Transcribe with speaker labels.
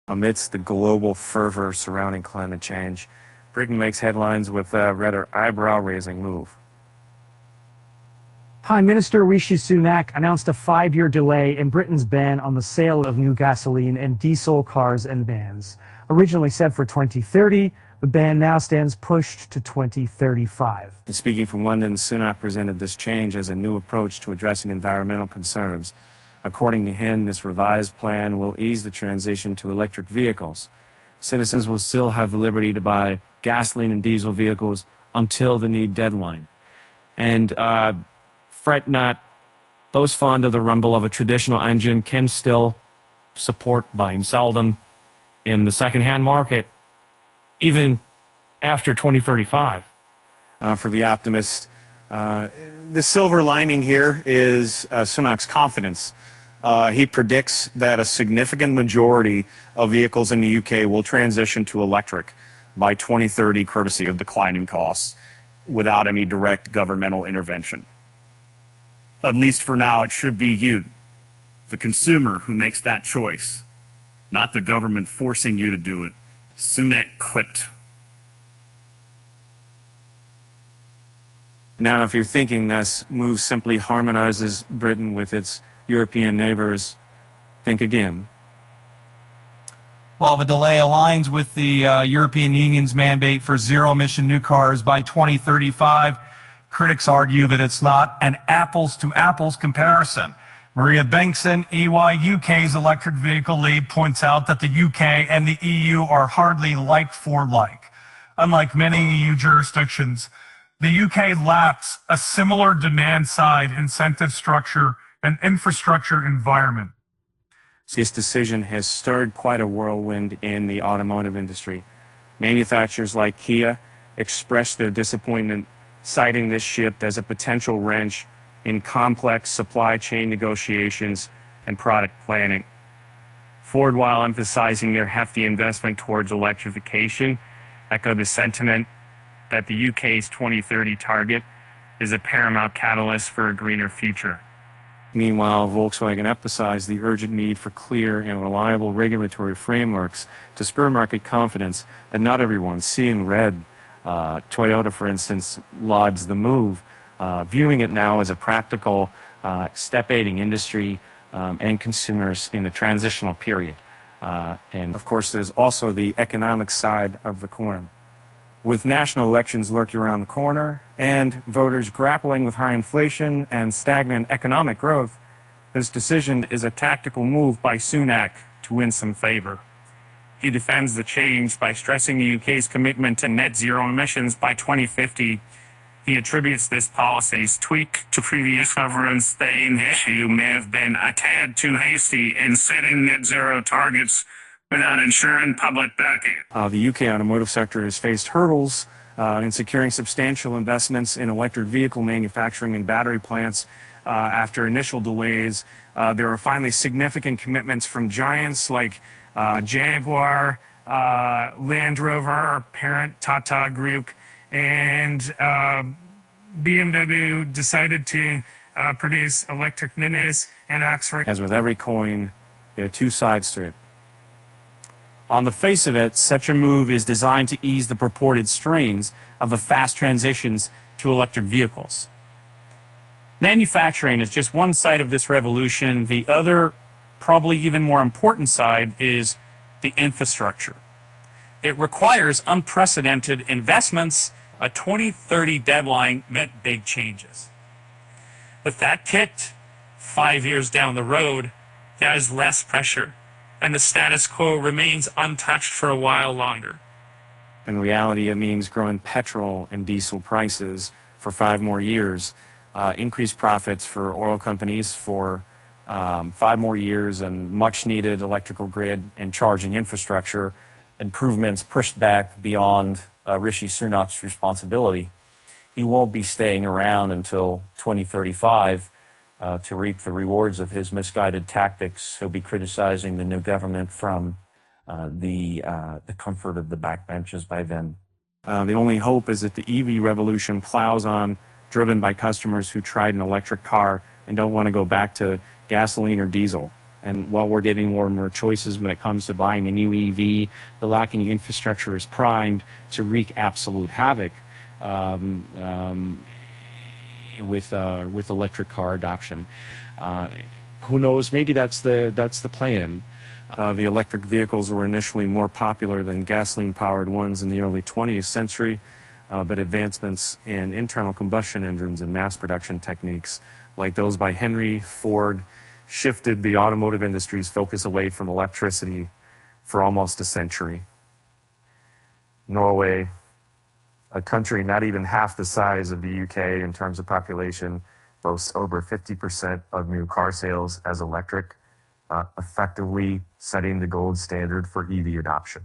Speaker 1: Amidst the global fervor surrounding climate change, Britain makes headlines with a rather eyebrow-raising move.
Speaker 2: Prime Minister Rishi Sunak announced a 5-year delay in Britain's ban on the sale of new gasoline and diesel cars and vans. Originally set for 2030, the ban now stands pushed to 2035.
Speaker 1: Speaking from London, Sunak presented this change as a new approach to addressing environmental concerns. According to him, this revised plan will ease the transition to electric vehicles. Citizens will still have the liberty to buy gasoline and diesel vehicles until the need deadline. And fret not, those fond of the rumble of a traditional engine can still support buying seldom in the second-hand market, even after 2035. For the optimist, the silver lining here is Sunak's confidence. He predicts that a significant majority of vehicles in the UK will transition to electric by 2030, courtesy of declining costs, without any direct governmental intervention.
Speaker 3: At least for now, it should be you, the consumer, who makes that choice, not the government forcing you to do it. Sunak clipped.
Speaker 1: Now, if you're thinking this move simply harmonizes Britain with its European neighbors, think again.
Speaker 4: While the delay aligns with the European Union's mandate for zero-emission new cars by 2035, critics argue that it's not an apples-to-apples comparison. Maria Bengtson, EY UK's electric vehicle lead, points out that the UK and the EU are hardly like for like. Unlike many EU jurisdictions, the UK lacks a similar demand-side incentive structure and infrastructure environment.
Speaker 1: This decision has stirred quite a whirlwind in the automotive industry. Manufacturers like Kia expressed their disappointment, citing this shift as a potential wrench in complex supply chain negotiations and product planning. Ford, while emphasizing their hefty investment towards electrification, echoed the sentiment that the UK's 2030 target is a paramount catalyst for a greener future. Meanwhile, Volkswagen emphasized the urgent need for clear and reliable regulatory frameworks to spur market confidence that not everyone's seeing red. Toyota, for instance, lauds the move, viewing it now as a practical step aiding industry and consumers in the transitional period. And of course, there's also the economic side of the coin. With national elections lurking around the corner and voters grappling with high inflation and stagnant economic growth, this decision is a tactical move by Sunak to win some favor. He defends the change by stressing the UK's commitment to net zero emissions by 2050. He attributes this policy's tweak to previous governments saying the issue may have been a tad too hasty in setting net zero targets without ensuring public backing. The UK automotive sector has faced hurdles in securing substantial investments in electric vehicle manufacturing and battery plants. After initial delays, there are finally significant commitments from giants like Jaguar, Land Rover, parent Tata Group, and BMW decided to produce electric minis and Oxford. As with every coin, there are two sides to it. On the face of it, such a move is designed to ease the purported strains of the fast transitions to electric vehicles. Manufacturing is just one side of this revolution. The other, probably even more important side, is the infrastructure. It requires unprecedented investments. A 2030 deadline meant big changes. With that kicked, 5 years down the road, there is less pressure, and the status quo remains untouched for a while longer. In reality, it means growing petrol and diesel prices for 5 more years, increased profits for oil companies for 5 more years, and much-needed electrical grid and charging infrastructure improvements pushed back beyond Rishi Sunak's responsibility. He won't be staying around until 2035 to reap the rewards of his misguided tactics. He'll be criticizing the new government from the comfort of the backbenches by then. The only hope is that the EV revolution plows on, driven by customers who tried an electric car and don't want to go back to gasoline or diesel. And while we're getting more and more choices when it comes to buying a new EV, the lacking infrastructure is primed to wreak absolute havoc with electric car adoption. Who knows? Maybe that's the plan. The electric vehicles were initially more popular than gasoline-powered ones in the early 20th century, but advancements in internal combustion engines and mass production techniques, like those by Henry Ford, shifted the automotive industry's focus away from electricity for almost a century. Norway, a country not even half the size of the UK in terms of population, boasts over 50% of new car sales as electric, effectively setting the gold standard for EV adoption.